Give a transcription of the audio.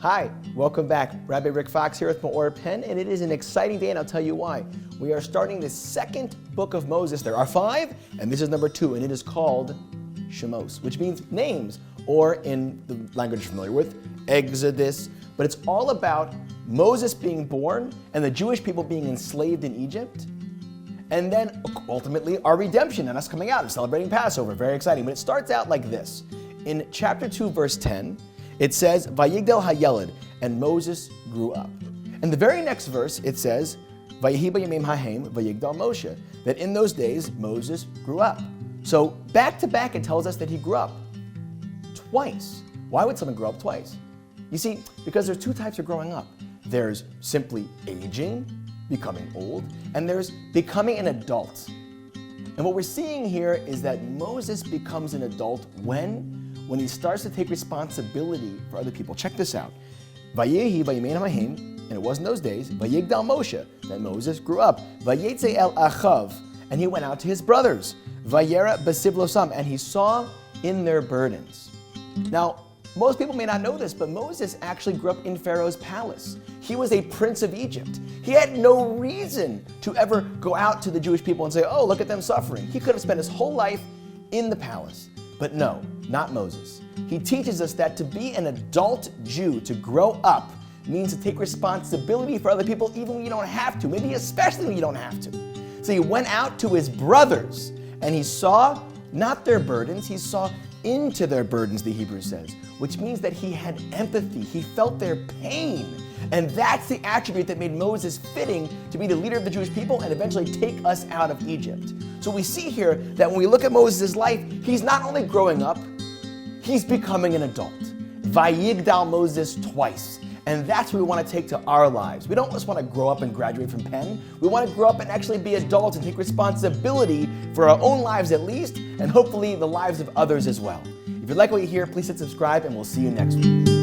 Hi, welcome back. Rabbi Rick Fox here with MEOR Penn, and it is an exciting day, and I'll tell you why. We are starting the second book of Moses. There are 5, and this is number 2, and it is called Shemos, which means names, or in the language you're familiar with, Exodus. But it's all about Moses being born and the Jewish people being enslaved in Egypt, and then ultimately our redemption and us coming out and celebrating Passover. Very exciting. But it starts out like this. In chapter 2, verse 10, it says, Vayigdal hayeled, and Moses grew up. And the very next verse, it says, Vayehi bayamim hahem vayigdal Moshe, that in those days Moses grew up. So back to back, it tells us that he grew up twice. Why would someone grow up twice? You see, because there's 2 types of growing up. There's simply aging, becoming old, and there's becoming an adult. And what we're seeing here is that Moses becomes an adult when he starts to take responsibility for other people. Check this out. Vayehi vayemein hamahim, and it was in those days, Vayigdal Moshe, that Moses grew up. Vayetze el achav, and he went out to his brothers. Vayera besivlosam, and he saw in their burdens. Now, most people may not know this, but Moses actually grew up in Pharaoh's palace. He was a prince of Egypt. He had no reason to ever go out to the Jewish people and say, oh, look at them suffering. He could have spent his whole life in the palace. But no, not Moses. He teaches us that to be an adult Jew, to grow up, means to take responsibility for other people even when you don't have to, maybe especially when you don't have to. So he went out to his brothers and he saw not their burdens, he saw into their burdens, the Hebrew says, which means that he had empathy. He felt their pain. And that's the attribute that made Moses fitting to be the leader of the Jewish people and eventually take us out of Egypt. So we see here that when we look at Moses' life, he's not only growing up, he's becoming an adult. Vayigdal Moses twice. And that's what we want to take to our lives. We don't just want to grow up and graduate from Penn. We want to grow up and actually be adults and take responsibility for our own lives at least, and hopefully the lives of others as well. If you like what you hear, please hit subscribe, and we'll see you next week.